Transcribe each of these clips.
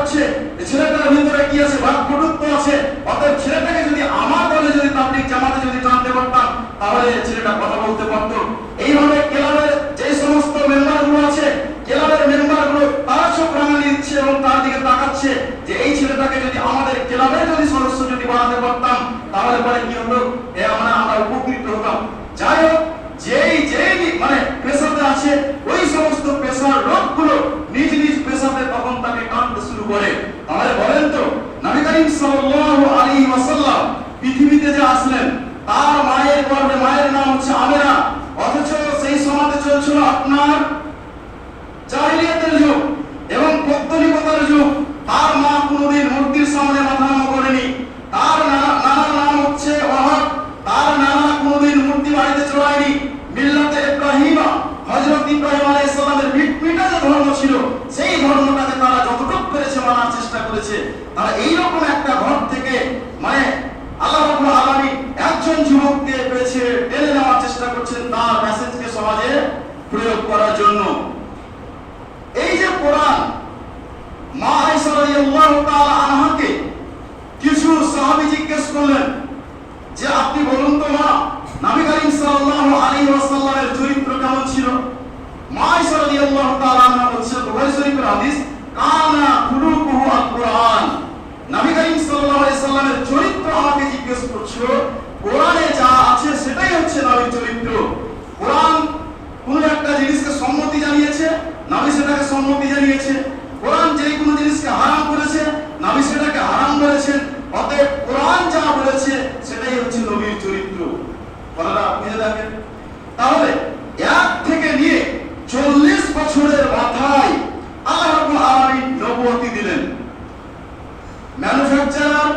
করছে, ছেলেটার ভিতরে কি আছে, বাকপটুত্ব আছে। অতএব ছেলেটাকে যদি আমার দলে যদি তাবলীগ জামাতে যদি টানতে পারতাম তাহলে ছেলেটা কথা বলতে পারতো। এইভাবে ক্লাবের যে সমস্ত মেম্বারগুলো আছে, ক্লাবের মেম্বারগুলো তারা সব রাঙানি দিচ্ছে এবং তার দিকে তাকাচ্ছে যে এই ছেলেটাকে যদি আমাদের ক্লাবের যদি সদস্য যদি বানাতে পারতাম তাহলে পরে কি হতো, আমরা উপকৃত হতাম। যাই হোক, যেই মানে পেশাতে আছে ওই সমস্ত পেশার লোকগুলো নিজ নিজ পেশাতে তখন তাকে টানতে শুরু করে। তাহলে বলেন তো, নবী করিম সাল্লাল্লাহু আলাইহি ওয়াসাল্লাম পৃথিবীতে যে আসলেন তার মায়ের গর্ভে, মায়ের নাম হচ্ছে আমেনা, অথচ সেই সমাজে চলছিল আপনার জাহিলিয়াতের যুগ এবং পৌত্তলিকতার যুগ। তার মা কোনোদিন মূর্তির সামনে মাথা নত করেনি। তার নানার নাম হচ্ছে ওয়াহাব, তার নানা কোনোদিন মূর্তি বাড়িতে চড়ায়নি। মিল্লাতে ইব্রাহিমা, হযরত ইব্রাহিম আলাইহিস সালামের মিটমিটা যে ধর্ম ছিল সেই ধর্মটাকে তারা যতটুকু পেরেছে মানার চেষ্টা করেছে। তারা এইরকম একটা ঘর থেকে মানে আল্লাহ রাব্বুল আলামিন একজন যুবককে পেয়েছে টেনে নেওয়ার চেষ্টা করছেন তার মেসেজকে সমাজে প্রয়োগ করার জন্য। এই যে কোরআন, মা আয়েশা রাদিয়াল্লাহু তাআলা আনহাকে কিছু সাহাবী জিজ্ঞেস করলেন যে আপনি বলুন তো মা, নবী করিম সাল্লাল্লাহু আলাইহি ওয়াসাল্লামের চরিত্র কেমন ছিল? মা আয়েশা রাদিয়াল্লাহু তাআলা আনহা বলছেন, বুখারী শরীফের হাদিস, কানা খুলুকুহু আল কুরআন। নবী করিম সাল্লাল্লাহু আলাইহি ওয়াসাল্লামের চরিত্র আমাকে জিজ্ঞেস করছো, কোরআনে যা আছে সেটাই হচ্ছে নবীর চরিত্র। কোরআন কোন একটা জিনিসকে সম্মতি জানিয়েছে, নবী সেটাকে সম্মতি জানিয়েছে। কোরআন যে কোনো জিনিসকে হারাম করেছে, নবী সেটাকে হারাম বলেছেন। অতএব কোরআন যা বলেছে সেটাই হচ্ছে নবীর চরিত্র। কথাটা বুঝে থাকেন। তাহলে এক থেকে নিয়ে 40 বছরের মাথায় আল্লাহ রাব্বুল আলামিন নবুয়তি দিলেন। ম্যানুফ্যাকচারার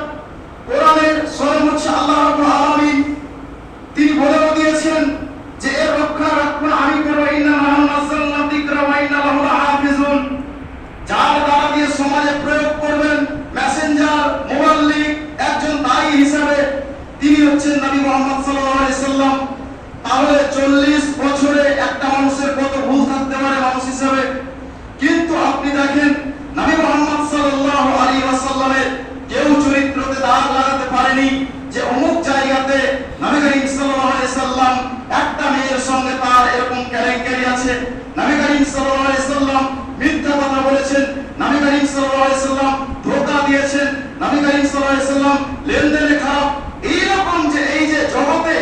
কোরআনের স্বয়ং হচ্ছে আল্লাহ রাব্বুল আলামিন। তিনি বলেও দিয়েছেন যে এর রক্ষণাবেক্ষণ আমি করব, ইন্না নাহনু নাযালনা যিকরা ওয়া ইন্না লাহু লাহাফিজুন। যার দ্বারা দিয়ে সমাজে প্রয়োগ করবেন মেসেঞ্জার, মুবাল্লিগ, একজন দায়ী হিসেবে তিনি হচ্ছেন নবী মুহাম্মদ সাল্লাল্লাহু আলাইহি সাল্লাম। তাহলে 40 বছরে একটা মানুষের কত ভুল থাকতে পারে মানুষ হিসেবে। কিন্তু আপনি দেখেন নবী মুহাম্মদ সাল্লাল্লাহু আলাইহি ওয়াসাল্লামের কেউ চরিত্রতে দাগ লাগাতে পারেনি যে অমুক জায়গাতে নবী করিম সাল্লাল্লাহু আলাইহি সাল্লাম একটা মেয়ের সঙ্গে তার এরকম কেলেঙ্কারি আছে। নবী করিম সাল্লাল্লাহু আলাইহি সাল্লাম মিথ্যা কথা বলেছেন, নবী করিম সাল্লাল্লাহু আলাইহি সাল্লাম ধোঁকা দিয়েছেন, নবী করিম সাল্লাল্লাহু আলাইহি সাল্লাম লেনদেনে খারাপ। এইরকম যে এই যে জগতে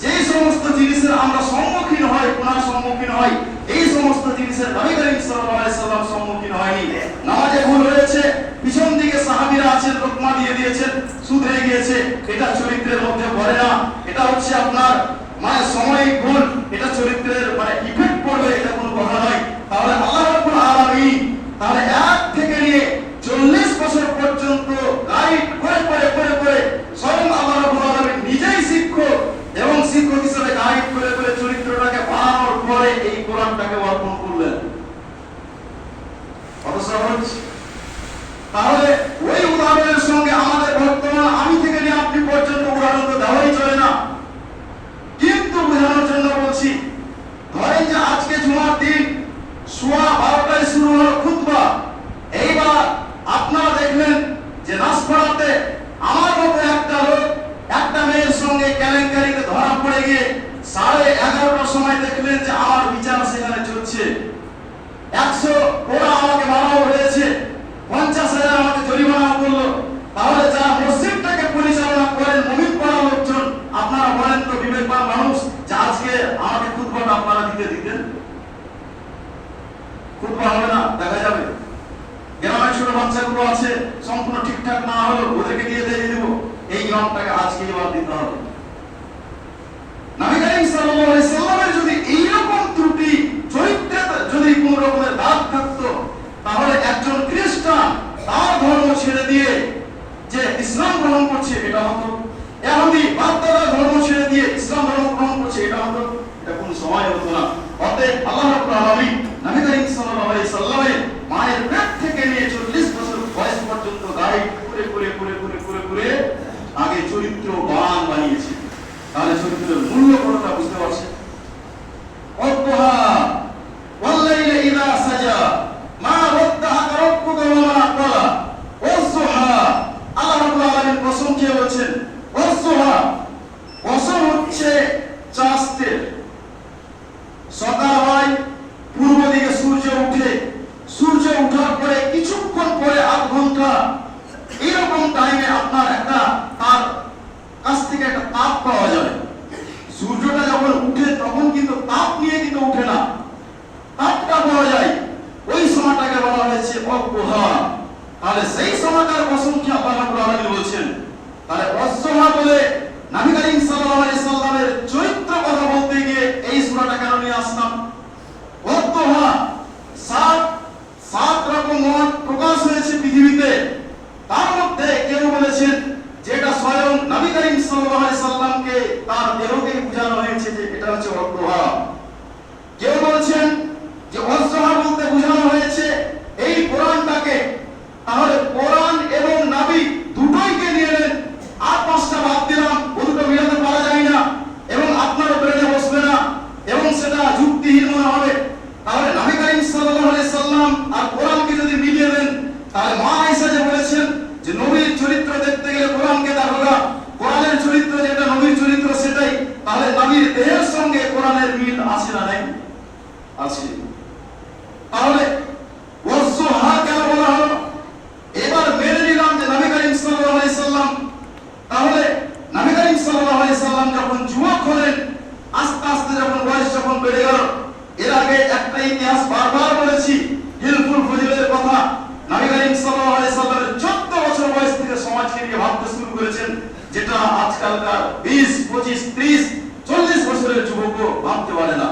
যে সমস্ত জিনিসের আমরা সম্মুখীন হই, গুনাহ সম্মুখীন হই, এই সমস্ত জিনিসের নবী করিম সাল্লাল্লাহু আলাইহি সাল্লাম সম্মুখীন হয়নি। নামাজে ভুল হয়েছে, পিছন দিকে সাহাবীরা আছেন লোকমা দিয়ে দিয়েছেন, শুধরে গিয়েছে, এটা চরিত্রের মধ্যে পড়ে না। এটা হচ্ছে আপনার মানে সাময়িক ভুল, এটা চরিত্রের মানে ইফেক্ট পড়বে, এটা কোনো কথা নয়। তাহলে আল্লাহ রাব্বুল আলামিন তাহলে এক থেকে নিয়ে 40 বছর পর্যন্ত গাইড করে করে করে করে স্বয়ং আল্লাহ রাব্বুল আলামিন নিজেই শিক্ষক এবং শিক্ষক হিসেবে গাইড করে করে চরিত্রটাকে বানানোর পরে এই কোরআনটাকে অর্পণ করলেন। কত সহজ! তাহলে ওই উদাহরণের সঙ্গে আমাদের বর্তমান আমি থেকে নিয়ে আপনি পর্যন্ত উদাহরণ তো দেওয়াই চলে না। কিন্তু বোঝানোর জন্য বলছি, ধরেন যে আজকে জুমার দিন সোয়া 12টায় শুরু হলো খুতবা। এইবার আপনারা দেখলেন যে নাসপাড়াতে আমার মতো একটা লোক একটা মেয়ের সঙ্গে কেলেঙ্কারিতে ধরা পড়ে গিয়ে 11:30টার সময় দেখলেন যে আমার বিচার সেখানে চলছে। 100 ওরা আমাকে মারাও হয়েছে, 50,000 আমাকে জরিমানা করলো। তাহলে যারা মসজিদটাকে পরিচালনা করেন মুমিন পাড়ার লোকজন, আপনারা বলেন তো বিবেকবান মানুষ যে আজকে আমাকে খুতবাটা আপনারা দিতেন? খুতবা হবে না, দেখা যাবে। গ্রামের ছোট বাচ্চাগুলো আছে, সম্পূর্ণ ঠিকঠাক না হলো ওদেরকে দিয়ে দেব, এই ইমামটাকে আজকে এবার দিতে হবে। নবী করিম সাল্লাল্লাহু আলাইহি সাল্লামের যদি এইরকম ত্রুটি চরিত্রে যদি কোন রকমের দাগ থাকতো তাহলে একজন খ্রিস্টান তার ধর্ম ছেড়ে দিয়ে যে ইসলাম গ্রহণ করছে এটা হতো, ইহুদি বাদদাদা ধর্ম ছেড়ে দিয়ে ইসলাম ধর্ম গ্রহণ করছে এটা হতো, এটা কোনো সময় হতো না। অতএব আল্লাহ রাব্বুল আলামিন নবী করিম সাল্লাল্লাহু আলাইহি সাল্লামের মায়ের পেট থেকে নিয়ে 40 বছর বয়স পর্যন্ত গাইড করে করে করে করে করে করে আগে চরিত্রবান বানিয়েছে। তাহলে চরিত্রের মূল্য কতটা বুঝতে পারছেন? অদ্দুহা ওয়াল্লাইলি ইযা সাজা মা ওয়াদ্দাআকা রাব্বুকা ওয়া মা ক্বালা ওয়াদুহা, তাহলে সেই সময়কার প্রশংসা আল্লাহ রাব্বুল আলামিন বলছেন। তাহলে ওয়াদুহা বলে নবী করিম সাল্লাল্লাহু আলাইহি সাল্লামের চরিত্র কথা বলতে গিয়ে এই সূরাটা কেন নিয়ে আসলাম? ওয়াদুহা সাত রকম মত প্রকাশ হয়েছে পৃথিবীতে, তার মধ্যে কেউ বলেছেন যেটা স্বয়ং নবী করিম সাল্লাল্লাহু আলাইহি সাল্লামকে তার দেহকে বোঝানো হয়েছে যে এটা হচ্ছে ওয়াদুহা। কেউ বলছেন যে ওয়াদুহা বলতে বোঝানো হয়েছে এই কোরআনটাকে। তাহলে কোরআন এবং নবী দুটোইকে নিয়ে নেন, আর পাঁচটা বাদ দিলাম, দুটো মিলাতে পারা যায় না এবং আপনার ব্রেনে বসবে না এবং সেটা যুক্তিহীন মনে হবে। তাহলে নবী করিম সাল্লাল্লাহু আলাইহি সাল্লাম আর কোরআনকে যদি মিলিয়ে দেন, তাহলে মা আয়েশা যে বলেছেন যে নবীর চরিত্র দেখতে গেলে কোরআনকে দেখো না, কোরআনের চরিত্র যেটা নবীর চরিত্র সেটাই, তাহলে নবীর দেহের সঙ্গে কোরআনের মিল আছে না নাই? আছে। তাহলে ওয়াজুহা কেন বলা হলো? এবার মেনে নিলাম যে নবী করিম সাল্লাল্লাহু আলাইহি সাল্লাম, তাহলে নবী করিম সাল্লাল্লাহু আলাইহি সাল্লাম যখন যুবক হলেন, আস্তে আস্তে যখন বয়স যখন বেড়ে গেল, এর আগে একটা ইতিহাস বারবার বলেছি হিলফুল ফজিলের কথা। নবী করিম সাল্লাল্লাহু আলাইহি সাল্লামের 14 বছর বয়স থেকে সমাজকে নিয়ে ভাবতে শুরু করেছেন, যেটা আজকালকার 20, 25, 30, 40 বছরের যুবকও ভাবতে পারে না।